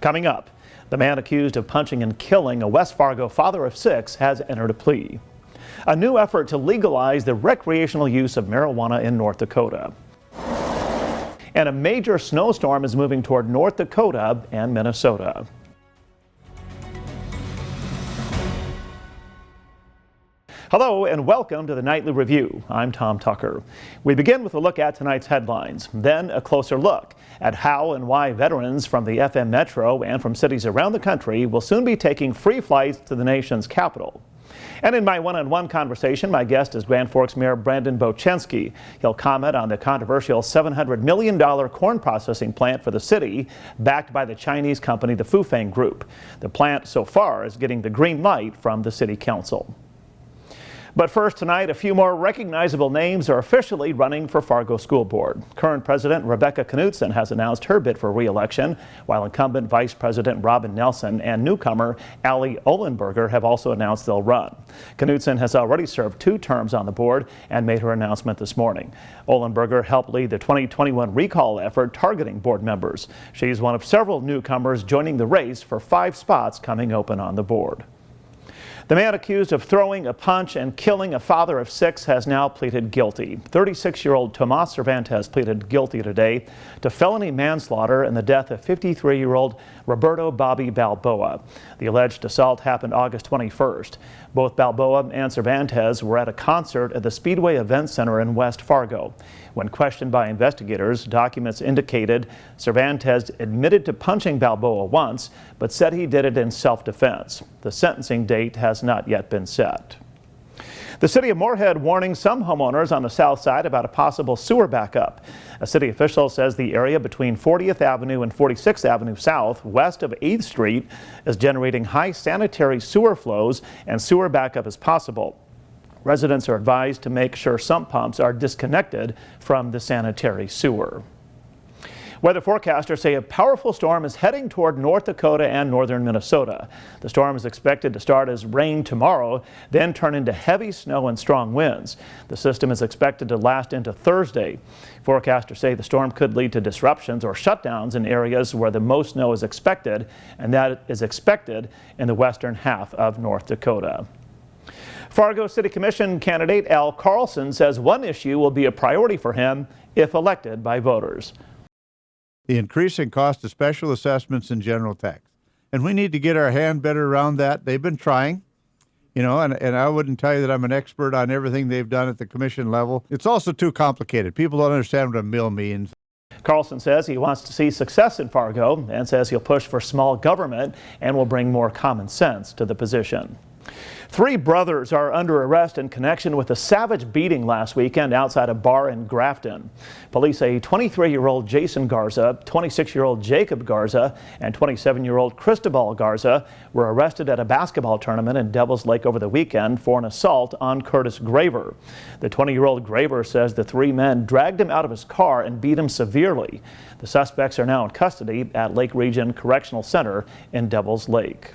Coming up, the man accused of punching and killing a West Fargo father of 6 has entered a plea. A new effort to legalize the recreational use of marijuana in North Dakota. And a major snowstorm is moving toward North Dakota and Minnesota. Hello and welcome to the Nightly Review. I'm Tom Tucker. We begin with a look at tonight's headlines, then a closer look at how and why veterans from the FM Metro and from cities around the country will soon be taking free flights to the nation's capital. And in my one-on-one conversation, my guest is Grand Forks Mayor Brandon Bochenski. He'll comment on the controversial $700 million corn processing plant for the city, backed by the Chinese company, the Fufeng Group. The plant so far is getting the green light from the city council. But first tonight, a few more recognizable names are officially running for Fargo School Board. Current President Rebecca Knutson has announced her bid for re-election, while incumbent Vice President Robin Nelson and newcomer Allie Ohlenberger have also announced they'll run. Knutson has already served 2 terms on the board and made her announcement this morning. Ohlenberger helped lead the 2021 recall effort targeting board members. She's one of several newcomers joining the race for 5 spots coming open on the board. The man accused of throwing a punch and killing a father of 6 has now pleaded guilty. 36-year-old Tomas Cervantes pleaded guilty today to felony manslaughter in the death of 53-year-old Roberto Bobby Balboa. The alleged assault happened August 21st. Both Balboa and Cervantes were at a concert at the Speedway Event Center in West Fargo. When questioned by investigators, documents indicated Cervantes admitted to punching Balboa once, but said he did it in self-defense. The sentencing date has not yet been set. The City of Moorhead warning some homeowners on the south side about a possible sewer backup. A city official says the area between 40th Avenue and 46th Avenue South, west of 8th Street, is generating high sanitary sewer flows and sewer backup is possible. Residents are advised to make sure sump pumps are disconnected from the sanitary sewer. Weather forecasters say a powerful storm is heading toward North Dakota and northern Minnesota. The storm is expected to start as rain tomorrow, then turn into heavy snow and strong winds. The system is expected to last into Thursday. Forecasters say the storm could lead to disruptions or shutdowns in areas where the most snow is expected, and that is expected in the western half of North Dakota. Fargo City Commission candidate Al Carlson says one issue will be a priority for him if elected by voters. The increasing cost of special assessments and general tax. And we need to get our hand better around that. They've been trying, and I wouldn't tell you that I'm an expert on everything they've done at the commission level. It's also too complicated. People don't understand what a mill means. Carlson says he wants to see success in Fargo and says he'll push for small government and will bring more common sense to the position. 3 brothers are under arrest in connection with a savage beating last weekend outside a bar in Grafton. Police say 23-year-old Jason Garza, 26-year-old Jacob Garza, and 27-year-old Cristobal Garza were arrested at a basketball tournament in Devil's Lake over the weekend for an assault on Curtis Graver. The 20-year-old Graver says the 3 men dragged him out of his car and beat him severely. The suspects are now in custody at Lake Region Correctional Center in Devil's Lake.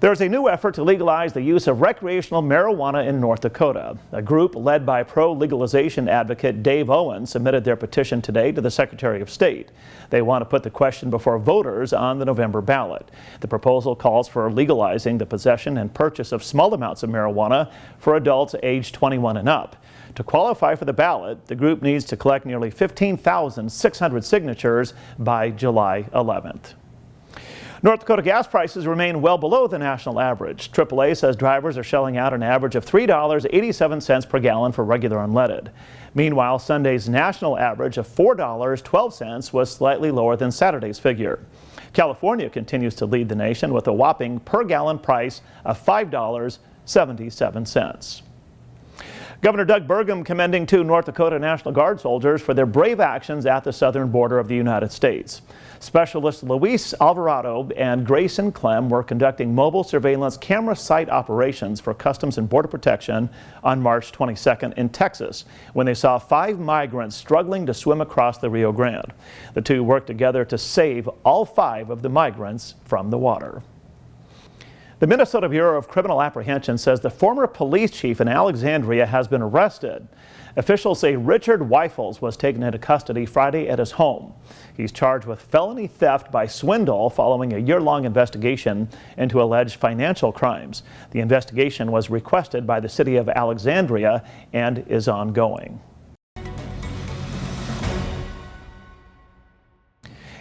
There's a new effort to legalize the use of recreational marijuana in North Dakota. A group led by pro-legalization advocate Dave Owen submitted their petition today to the Secretary of State. They want to put the question before voters on the November ballot. The proposal calls for legalizing the possession and purchase of small amounts of marijuana for adults aged 21 and up. To qualify for the ballot, the group needs to collect nearly 15,600 signatures by July 11th. North Dakota gas prices remain well below the national average. AAA says drivers are shelling out an average of $3.87 per gallon for regular unleaded. Meanwhile, Sunday's national average of $4.12 was slightly lower than Saturday's figure. California continues to lead the nation with a whopping per gallon price of $5.77. Governor Doug Burgum commending 2 North Dakota National Guard soldiers for their brave actions at the southern border of the United States. Specialists Luis Alvarado and Grayson Clem were conducting mobile surveillance camera site operations for Customs and Border Protection on March 22nd in Texas when they saw 5 migrants struggling to swim across the Rio Grande. The 2 worked together to save all 5 of the migrants from the water. The Minnesota Bureau of Criminal Apprehension says the former police chief in Alexandria has been arrested. Officials say Richard Weifels was taken into custody Friday at his home. He's charged with felony theft by swindle following a year-long investigation into alleged financial crimes. The investigation was requested by the city of Alexandria and is ongoing.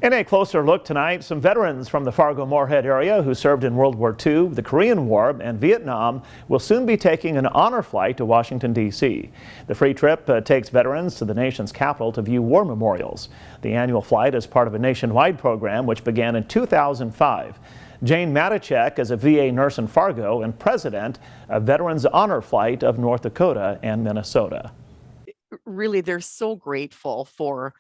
In a closer look tonight, some veterans from the Fargo Moorhead area who served in World War II, the Korean War, and Vietnam will soon be taking an honor flight to Washington, D.C. The free trip takes veterans to the nation's capital to view war memorials. The annual flight is part of a nationwide program which began in 2005. Jane Matejcek is a VA nurse in Fargo and president of Veterans Honor Flight of North Dakota and Minnesota. Really, they're so grateful for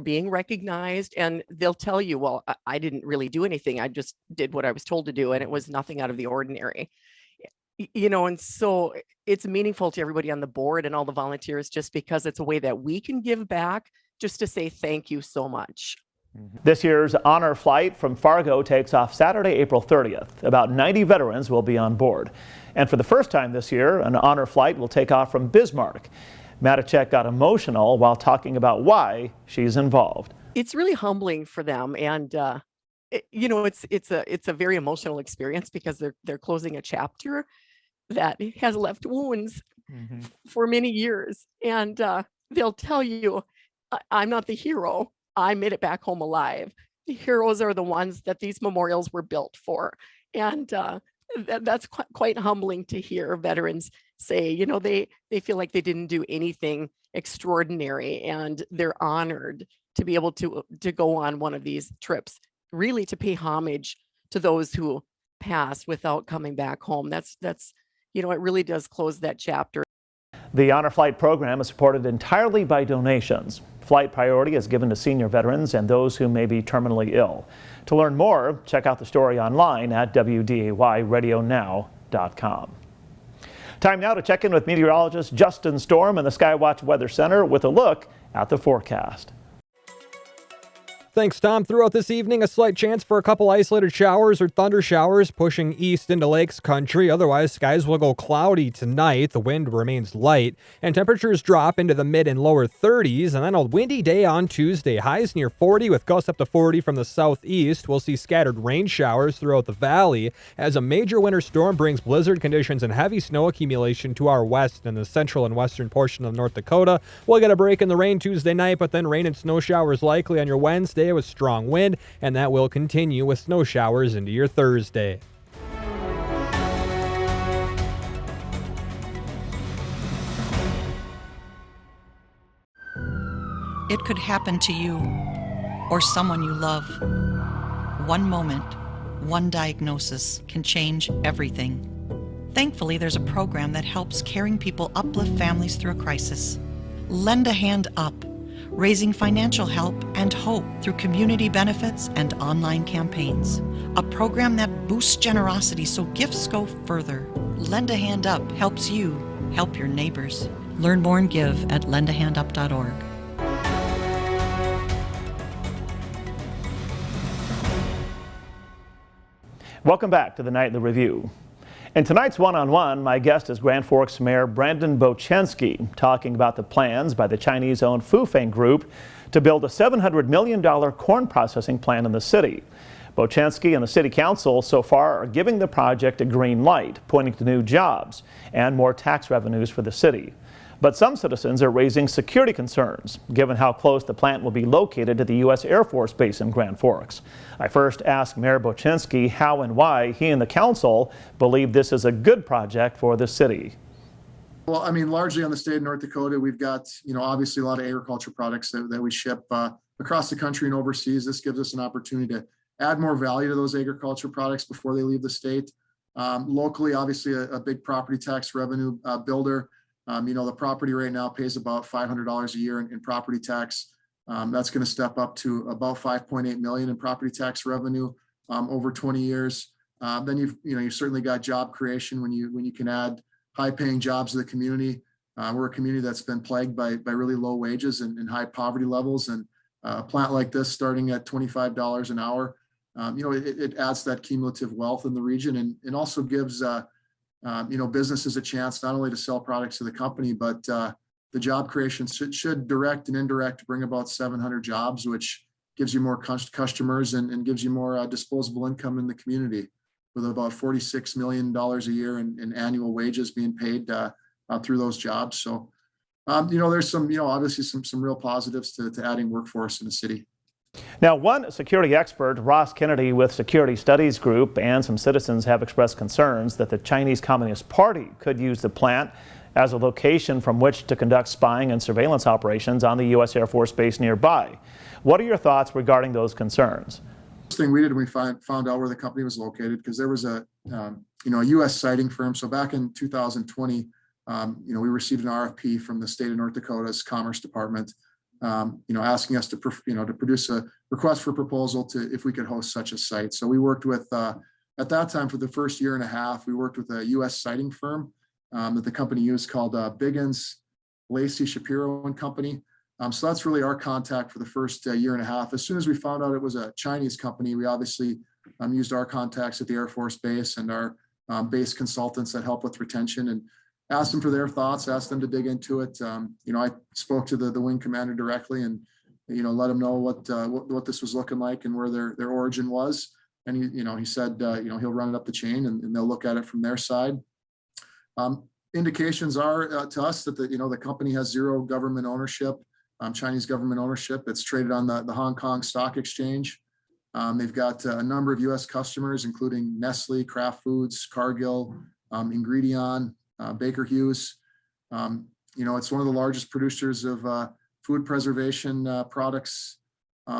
being recognized, and they'll tell you, well, I didn't really do anything. I just did what I was told to do, and it was nothing out of the ordinary. And so it's meaningful to everybody on the board and all the volunteers, just because it's a way that we can give back, just to say thank you so much. This year's honor flight from Fargo takes off Saturday, April 30th. About 90 veterans will be on board. And for the first time this year, an honor flight will take off from Bismarck. Matejcek got emotional while talking about why she's involved. It's really humbling for them, and it's a very emotional experience, because they're closing a chapter that has left wounds for many years, and they'll tell you, I'm not the hero. I made it back home alive. The heroes are the ones that these memorials were built for, and that's quite humbling to hear veterans say, they feel like they didn't do anything extraordinary, and they're honored to be able to go on one of these trips, really to pay homage to those who passed without coming back home. That's it really does close that chapter. The Honor Flight program is supported entirely by donations. Flight priority is given to senior veterans and those who may be terminally ill. To learn more, check out the story online at WDAYRadioNow.com. Time now to check in with meteorologist Justin Storm in the Skywatch Weather Center with a look at the forecast. Thanks, Tom. Throughout this evening, a slight chance for a couple isolated showers or thunder showers pushing east into Lakes Country. Otherwise, skies will go cloudy tonight. The wind remains light, and temperatures drop into the mid and lower 30s. And then a windy day on Tuesday. Highs near 40 with gusts up to 40 from the southeast. We'll see scattered rain showers throughout the valley as a major winter storm brings blizzard conditions and heavy snow accumulation to our west and the central and western portion of North Dakota. We'll get a break in the rain Tuesday night, but then rain and snow showers likely on your Wednesday with strong wind, and that will continue with snow showers into your Thursday. It could happen to you or someone you love. One moment, one diagnosis can change everything. Thankfully, there's a program that helps caring people uplift families through a crisis. Lend a Hand Up, raising financial help and hope through community benefits and online campaigns. A program that boosts generosity so gifts go further. Lend a Hand Up helps you help your neighbors. Learn more and give at lendahandup.org. Welcome back to the Nightly Review. In tonight's one-on-one, my guest is Grand Forks Mayor Brandon Bochenski, talking about the plans by the Chinese-owned Fufeng Group to build a $700 million corn processing plant in the city. Bochenski and the City Council so far are giving the project a green light, pointing to new jobs and more tax revenues for the city. But some citizens are raising security concerns, given how close the plant will be located to the U.S. Air Force Base in Grand Forks. I first asked Mayor Bochenski how and why he and the council believe this is a good project for the city. Well, I mean, largely on the state of North Dakota, we've got, obviously a lot of agriculture products that we ship across the country and overseas. This gives us an opportunity to add more value to those agriculture products before they leave the state. Locally, obviously, a big property tax revenue builder. The property right now pays about $500 a year in property tax. That's going to step up to about $5.8 million in property tax revenue over 20 years. Then you've certainly got job creation when you can add high-paying jobs to the community. We're a community that's been plagued by really low wages and high poverty levels, and a plant like this starting at $25 an hour it adds that cumulative wealth in the region and also gives, businesses a chance not only to sell products to the company, but the job creation should direct and indirect bring about 700 jobs, which gives you more customers and gives you more disposable income in the community, with about $46 million a year in annual wages being paid through those jobs. So, there's some, obviously some real positives to adding workforce in the city. Now, one security expert, Ross Kennedy with Security Studies Group, and some citizens have expressed concerns that the Chinese Communist Party could use the plant as a location from which to conduct spying and surveillance operations on the U.S. Air Force Base nearby. What are your thoughts regarding those concerns? First thing we did when we found out where the company was located, because there was a U.S. siting firm. So back in 2020, we received an RFP from the state of North Dakota's Commerce Department, asking us to produce a request for proposal to if we could host such a site. So we worked with, at that time for the first year and a half, we worked with a U.S. siting firm that the company used called Biggins, Lacey, Shapiro and Company. So that's really our contact for the first year and a half. As soon as we found out it was a Chinese company, we obviously used our contacts at the Air Force Base and our base consultants that help with retention and asked them for their thoughts, asked them to dig into it. I spoke to the wing commander directly and, let him know what this was looking like and where their origin was. And he said, he'll run it up the chain and they'll look at it from their side. Indications are to us that the company has zero government ownership, Chinese government ownership. It's traded on the Hong Kong Stock Exchange. They've got a number of U.S. customers, including Nestle, Kraft Foods, Cargill, Ingredion, Baker Hughes. It's one of the largest producers of food preservation products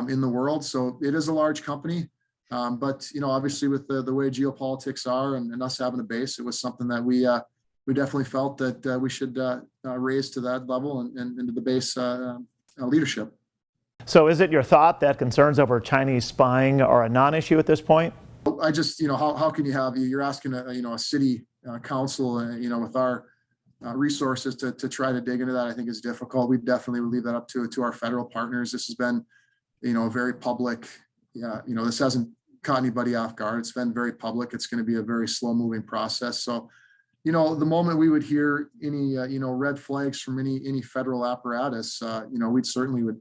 in the world. So it is a large company. But obviously with the way geopolitics are and us having a base, it was something that we definitely felt that we should raise to that level and into the base leadership. So is it your thought that concerns over Chinese spying are a non-issue at this point? I just, how can you have, you're asking a city council, with our resources to try to dig into that, I think is difficult. We definitely would leave that up to our federal partners. This has been, very public. This hasn't caught anybody off guard. It's been very public. It's going to be a very slow moving process. So, the moment we would hear any, red flags from any federal apparatus, we'd certainly would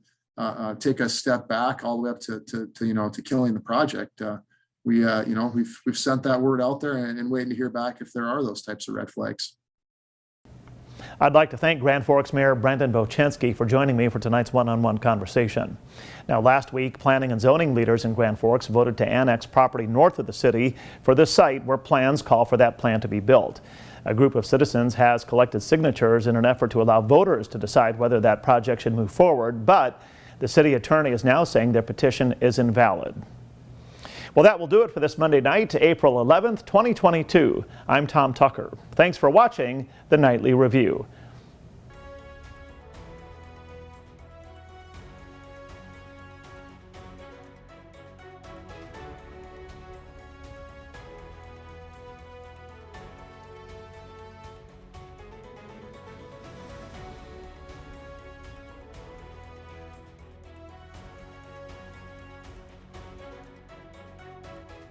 take a step back all the way up to killing the project. We've sent that word out there and waiting to hear back if there are those types of red flags. I'd like to thank Grand Forks Mayor Brandon Bochenski for joining me for tonight's one-on-one conversation. Now, last week, planning and zoning leaders in Grand Forks voted to annex property north of the city for this site where plans call for that plant to be built. A group of citizens has collected signatures in an effort to allow voters to decide whether that project should move forward, but the city attorney is now saying their petition is invalid. Well, that will do it for this Monday night, April 11th, 2022. I'm Tom Tucker. Thanks for watching the Nightly Review.